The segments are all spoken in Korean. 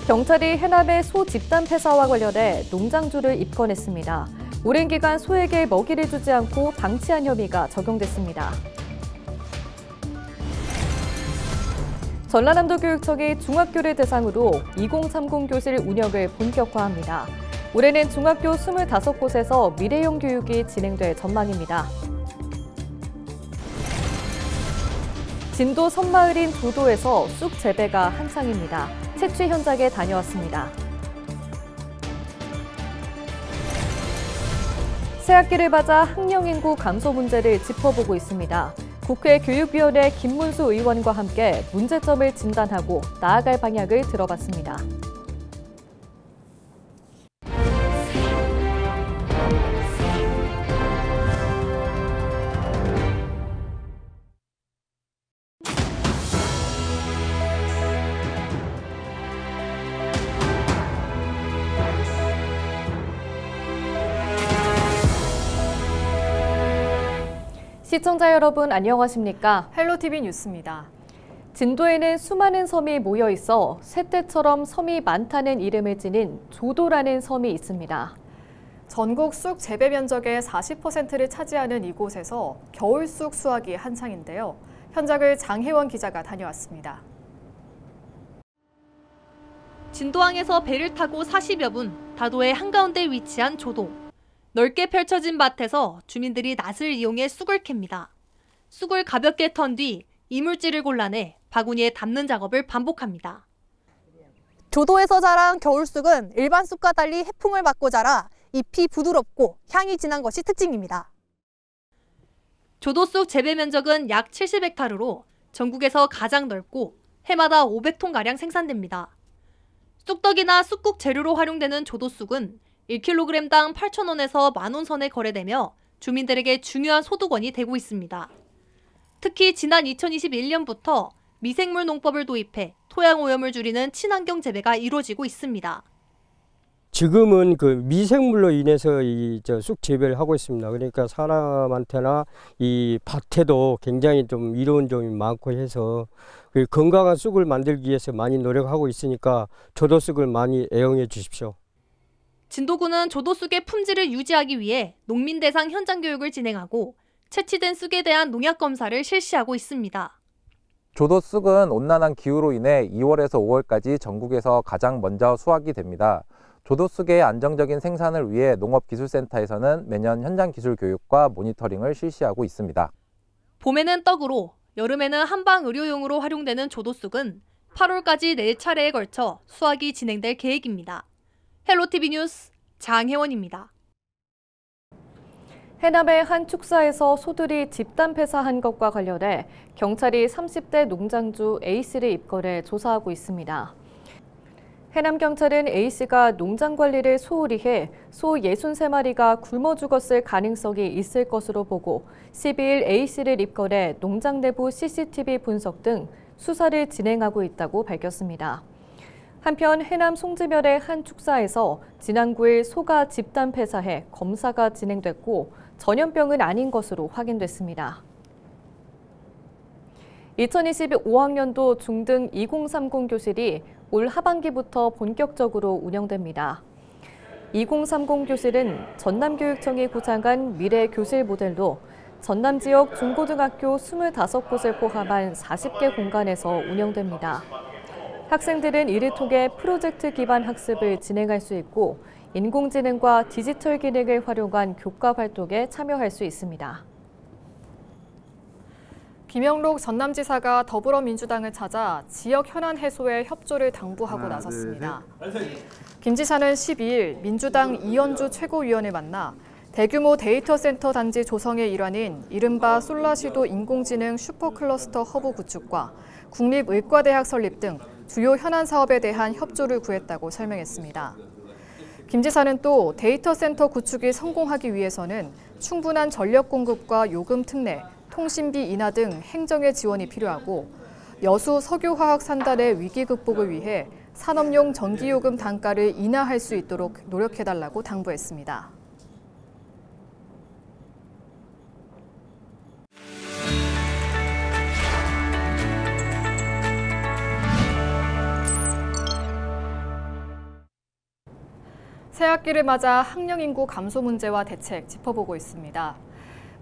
경찰이 해남의 소 집단 폐사와 관련해 농장주를 입건했습니다. 오랜 기간 소에게 먹이를 주지 않고 방치한 혐의가 적용됐습니다. 전라남도 교육청이 중학교를 대상으로 2030 교실 운영을 본격화합니다. 올해는 중학교 25곳에서 미래형 교육이 진행될 전망입니다. 진도 섬마을인 조도에서 쑥 재배가 한창입니다. 채취 현장에 다녀왔습니다. 새학기를 맞아 학령 인구 감소 문제를 짚어보고 있습니다. 국회 교육위원회 김문수 의원과 함께 문제점을 진단하고 나아갈 방향을 들어봤습니다. 시청자 여러분 안녕하십니까? 헬로티비 뉴스입니다. 진도에는 수많은 섬이 모여 있어 새떼처럼 섬이 많다는 이름을 지닌 조도라는 섬이 있습니다. 전국 쑥 재배 면적의 40%를 차지하는 이곳에서 겨울 쑥 수확이 한창인데요. 현장을 장혜원 기자가 다녀왔습니다. 진도항에서 배를 타고 40여 분, 다도의 한가운데 위치한 조도. 넓게 펼쳐진 밭에서 주민들이 낫을 이용해 쑥을 캡니다. 쑥을 가볍게 턴 뒤 이물질을 골라내 바구니에 담는 작업을 반복합니다. 조도에서 자란 겨울쑥은 일반 쑥과 달리 해풍을 맞고 자라 잎이 부드럽고 향이 진한 것이 특징입니다. 조도쑥 재배 면적은 약 70헥타르로 전국에서 가장 넓고 해마다 500톤가량 생산됩니다. 쑥떡이나 쑥국 재료로 활용되는 조도쑥은 1kg당 8,000원에서 만원 선에 거래되며 주민들에게 중요한 소득원이 되고 있습니다. 특히 지난 2021년부터 미생물 농법을 도입해 토양 오염을 줄이는 친환경 재배가 이루어지고 있습니다. 지금은 그 미생물로 인해서 쑥 재배를 하고 있습니다. 그러니까 사람한테나 이 밭에도 굉장히 좀 이로운 점이 많고 해서 그 건강한 쑥을 만들기 위해서 많이 노력하고 있으니까 조도쑥을 많이 애용해 주십시오. 진도군은 조도쑥의 품질을 유지하기 위해 농민 대상 현장 교육을 진행하고 채취된 쑥에 대한 농약 검사를 실시하고 있습니다. 조도쑥은 온난한 기후로 인해 2월에서 5월까지 전국에서 가장 먼저 수확이 됩니다. 조도쑥의 안정적인 생산을 위해 농업기술센터에서는 매년 현장 기술 교육과 모니터링을 실시하고 있습니다. 봄에는 떡으로, 여름에는 한방 의료용으로 활용되는 조도쑥은 8월까지 4차례에 걸쳐 수확이 진행될 계획입니다. 헬로티비 뉴스 장혜원입니다. 해남의 한 축사에서 소들이 집단 폐사한 것과 관련해 경찰이 30대 농장주 A씨를 입건해 조사하고 있습니다. 해남경찰은 A씨가 농장 관리를 소홀히 해 소 63마리가 굶어 죽었을 가능성이 있을 것으로 보고 12일 A씨를 입건해 농장 내부 CCTV 분석 등 수사를 진행하고 있다고 밝혔습니다. 한편 해남 송지면의 한 축사에서 지난 9일 소가 집단 폐사해 검사가 진행됐고 전염병은 아닌 것으로 확인됐습니다. 2025학년도 중등 2030 교실이 올 하반기부터 본격적으로 운영됩니다. 2030 교실은 전남교육청이 구상한 미래 교실 모델로 전남 지역 중고등학교 25곳을 포함한 40개 공간에서 운영됩니다. 학생들은 이를 통해 프로젝트 기반 학습을 진행할 수 있고 인공지능과 디지털 기능을 활용한 교과 활동에 참여할 수 있습니다. 김영록 전남지사가 더불어민주당을 찾아 지역 현안 해소에 협조를 당부하고 나섰습니다. 김 지사는 12일 민주당 이현주 최고위원을 만나 대규모 데이터 센터 단지 조성의 일환인 이른바 솔라시도 인공지능 슈퍼클러스터 허브 구축과 국립의과대학 설립 등 주요 현안 사업에 대한 협조를 구했다고 설명했습니다. 김 지사는 또 데이터 센터 구축이 성공하기 위해서는 충분한 전력 공급과 요금 특례, 통신비 인하 등 행정의 지원이 필요하고 여수 석유화학 산단의 위기 극복을 위해 산업용 전기요금 단가를 인하할 수 있도록 노력해달라고 당부했습니다. 새학기를 맞아 학령 인구 감소 문제와 대책 짚어보고 있습니다.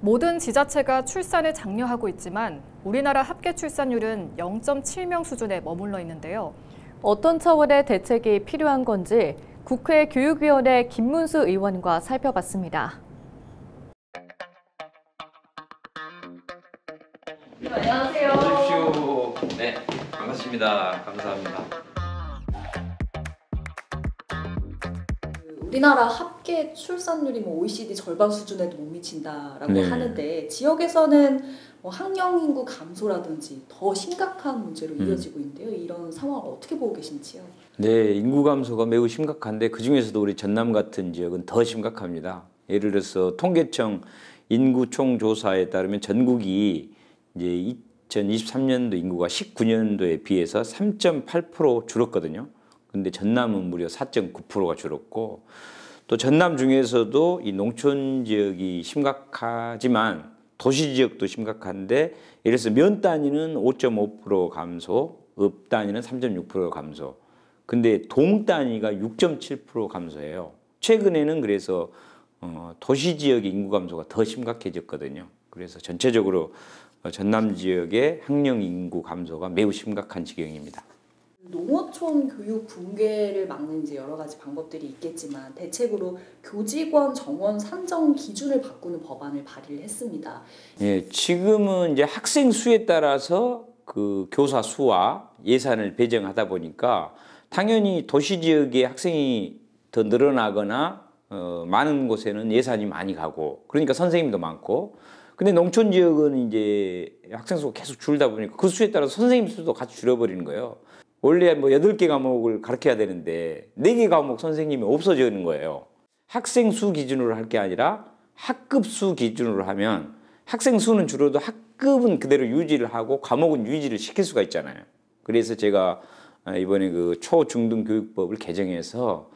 모든 지자체가 출산을 장려하고 있지만 우리나라 합계 출산율은 0.7명 수준에 머물러 있는데요. 어떤 차원의 대책이 필요한 건지 국회 교육위원회 김문수 의원과 살펴봤습니다. 안녕하세요. 어서 오십시오. 네, 반갑습니다. 감사합니다. 우리나라 합계 출산율이 OECD 절반 수준에도 못 미친다라고 하는데 지역에서는 학령 인구 감소라든지 더 심각한 문제로 이어지고 있는데요. 이런 상황을 어떻게 보고 계신지요? 네, 인구 감소가 매우 심각한데 그중에서도 우리 전남 같은 지역은 더 심각합니다. 예를 들어서 통계청 인구 총조사에 따르면 전국이 이제 2023년도 인구가 19년도에 비해서 3.8% 줄었거든요. 근데 전남은 무려 4.9%가 줄었고, 또 전남 중에서도 이 농촌 지역이 심각하지만 도시 지역도 심각한데, 예를 들어서 면 단위는 5.5% 감소, 읍 단위는 3.6% 감소. 근데 동 단위가 6.7% 감소해요. 최근에는 그래서 도시 지역의 인구 감소가 더 심각해졌거든요. 그래서 전체적으로 전남 지역의 학령 인구 감소가 매우 심각한 지경입니다. 농어촌 교육 붕괴를 막는 이제 여러 가지 방법들이 있겠지만 대책으로 교직원 정원 산정 기준을 바꾸는 법안을 발의를 했습니다. 예, 지금은 이제 학생 수에 따라서 그 교사 수와 예산을 배정하다 보니까 당연히 도시 지역의 학생이 더 늘어나거나 많은 곳에는 예산이 많이 가고 그러니까 선생님도 많고, 근데 농촌 지역은 이제 학생 수가 계속 줄다 보니까 그 수에 따라서 선생님 수도 같이 줄어버리는 거예요. 원래 뭐 8개 과목을 가르쳐야 되는데 4개 과목 선생님이 없어지는 거예요. 학생 수 기준으로 할 게 아니라 학급 수 기준으로 하면 학생 수는 줄어도 학급은 그대로 유지를 하고 과목은 유지를 시킬 수가 있잖아요. 그래서 제가 이번에 그 초중등 교육법을 개정해서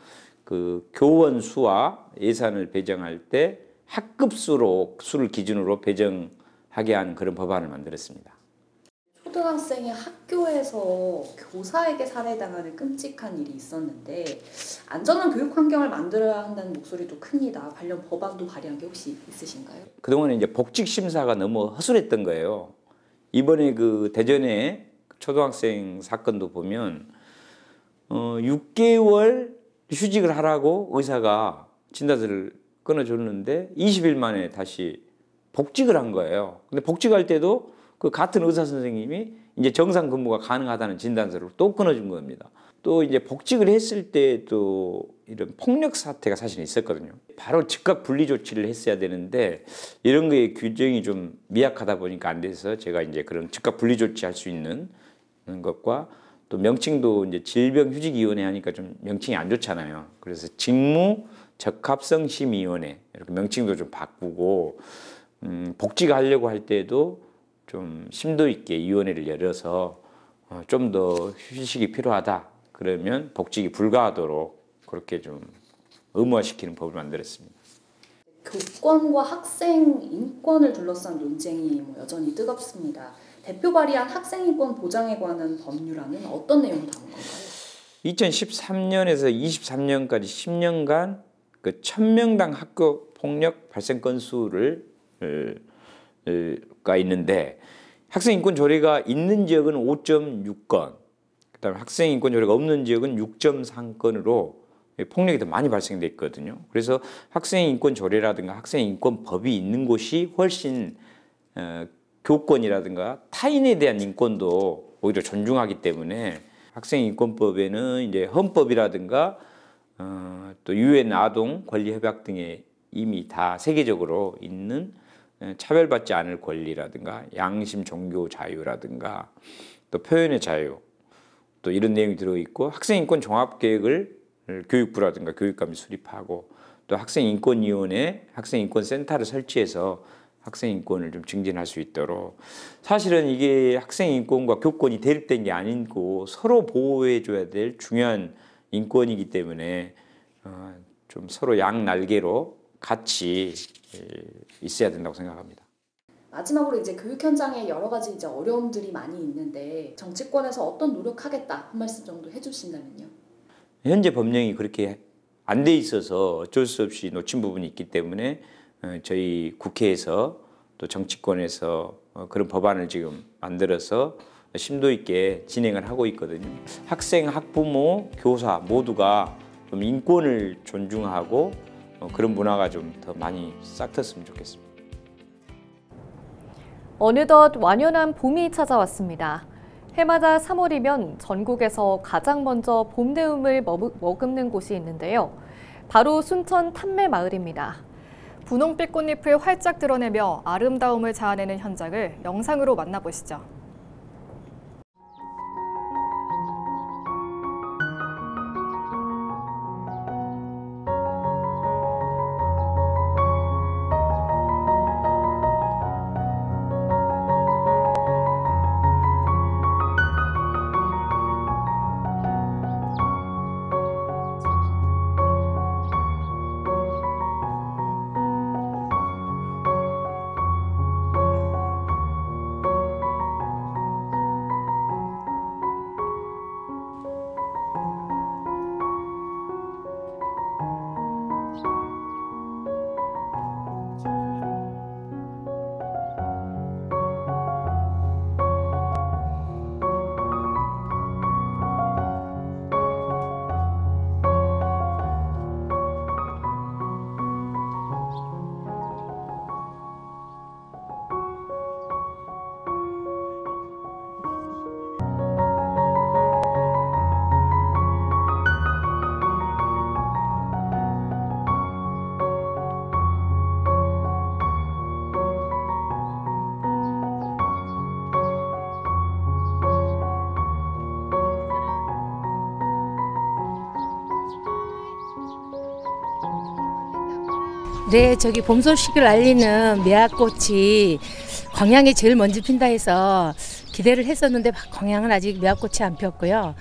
그 교원 수와 예산을 배정할 때 학급 수로 수를 기준으로 배정하게 하는 그런 법안을 만들었습니다. 초등학생이 학교에서 교사에게 살해당하는 끔찍한 일이 있었는데 안전한 교육 환경을 만들어야 한다는 목소리도 큽니다. 관련 법안도 발의한 게 혹시 있으신가요? 그동안에 이제 복직 심사가 너무 허술했던 거예요. 이번에 그 대전의 초등학생 사건도 보면 6개월 휴직을 하라고 의사가 진단서를 끊어줬는데 20일 만에 다시 복직을 한 거예요. 근데 복직할 때도 그 같은 의사 선생님이 이제 정상 근무가 가능하다는 진단서를 또 끊어준 겁니다. 또 이제 복직을 했을 때도 이런 폭력 사태가 사실 있었거든요. 바로 즉각 분리 조치를 했어야 되는데 이런 거에 규정이 좀 미약하다 보니까 안 돼서 제가 이제 그런 즉각 분리 조치할 수 있는 것과 또 명칭도 이제 질병휴직위원회 하니까 좀 명칭이 안 좋잖아요. 그래서 직무 적합성심의위원회 이렇게 명칭도 좀 바꾸고 복직하려고 할 때도 좀 심도 있게 위원회를 열어서 좀 더 휴식이 필요하다 그러면 복직이 불가하도록 그렇게 좀 의무화시키는 법을 만들었습니다. 교권과 학생 인권을 둘러싼 논쟁이 여전히 뜨겁습니다. 대표 발의한 학생인권 보장에 관한 법률안은 어떤 내용을 담은 건가요? 2013년에서 23년까지 10년간 그 1000명당 학교 폭력 발생 건수를 가 있는데 학생인권 조례가 있는 지역은 5.6건, 그다음에 학생인권 조례가 없는 지역은 6.3건으로 폭력이 더 많이 발생돼 있거든요. 그래서 학생인권 조례라든가 학생인권법이 있는 곳이 훨씬 교권이라든가 타인에 대한 인권도 오히려 존중하기 때문에 학생인권법에는 이제 헌법이라든가 또 유엔 아동 권리 협약 등에 이미 다 세계적으로 있는 차별받지 않을 권리라든가 양심 종교 자유라든가 또 표현의 자유 또 이런 내용이 들어있고 학생인권 종합계획을 교육부라든가 교육감이 수립하고 또 학생인권위원회 학생인권센터를 설치해서 학생인권을 좀 증진할 수 있도록 사실은 이게 학생인권과 교권이 대립된 게 아니고 서로 보호해줘야 될 중요한 인권이기 때문에 좀 서로 양날개로 같이 있어야 된다고 생각합니다. 마지막으로 이제 교육 현장에 여러 가지 이제 어려움들이 많이 있는데 정치권에서 어떤 노력하겠다 한 말씀 정도 해주신다면요. 현재 법령이 그렇게 안 돼 있어서 어쩔 수 없이 놓친 부분이 있기 때문에 저희 국회에서 또 정치권에서 그런 법안을 지금 만들어서 심도 있게 진행을 하고 있거든요. 학생, 학부모, 교사 모두가 좀 인권을 존중하고 그런 문화가 좀 더 많이 싹텄으면 좋겠습니다. 어느덧 완연한 봄이 찾아왔습니다. 해마다 3월이면 전국에서 가장 먼저 봄 내음을 머금는 곳이 있는데요. 바로 순천 탐매마을입니다. 분홍빛 꽃잎을 활짝 드러내며 아름다움을 자아내는 현장을 영상으로 만나보시죠. 네, 저기 봄 소식을 알리는 매화꽃이 광양에 제일 먼저 핀다 해서 기대를 했었는데 광양은 아직 매화꽃이 안 폈고요.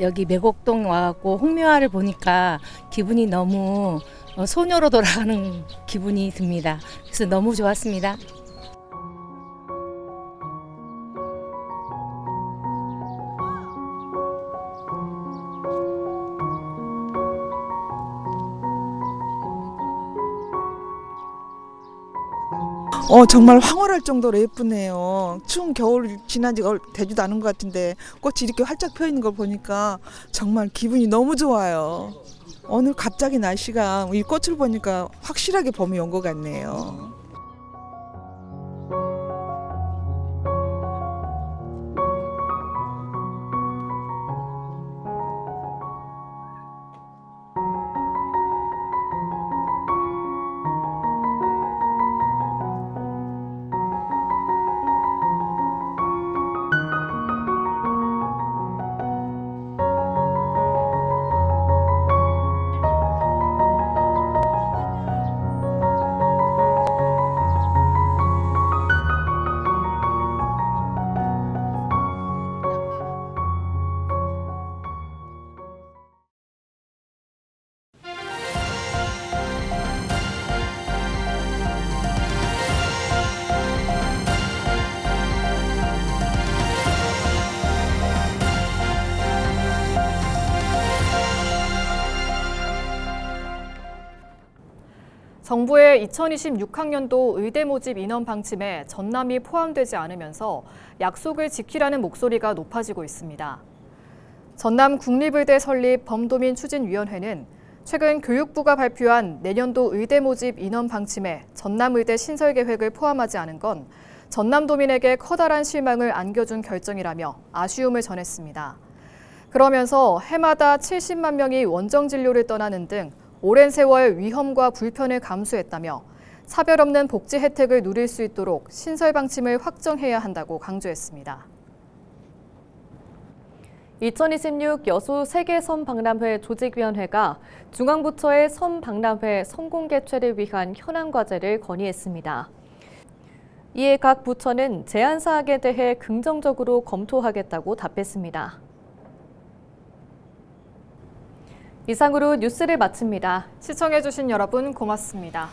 여기 매곡동 와갖고 홍매화를 보니까 기분이 너무 소녀로 돌아가는 기분이 듭니다. 그래서 너무 좋았습니다. 정말 황홀할 정도로 예쁘네요. 추운 겨울 지난 지가 되지도 않은 것 같은데 꽃이 이렇게 활짝 펴 있는 걸 보니까 정말 기분이 너무 좋아요. 오늘 갑자기 날씨가 이 꽃을 보니까 확실하게 봄이 온 것 같네요. 정부의 2026학년도 의대 모집 인원 방침에 전남이 포함되지 않으면서 약속을 지키라는 목소리가 높아지고 있습니다. 전남 국립의대 설립 범도민 추진위원회는 최근 교육부가 발표한 내년도 의대 모집 인원 방침에 전남의대 신설 계획을 포함하지 않은 건 전남도민에게 커다란 실망을 안겨준 결정이라며 아쉬움을 전했습니다. 그러면서 해마다 70만 명이 원정 진료를 떠나는 등 오랜 세월 위험과 불편을 감수했다며 차별 없는 복지 혜택을 누릴 수 있도록 신설 방침을 확정해야 한다고 강조했습니다. 2026 여수 세계 선박람회 조직위원회가 중앙부처의 선박람회 성공 개최를 위한 현안 과제를 건의했습니다. 이에 각 부처는 제안 사항에 대해 긍정적으로 검토하겠다고 답했습니다. 이상으로 뉴스를 마칩니다. 시청해주신 여러분 고맙습니다.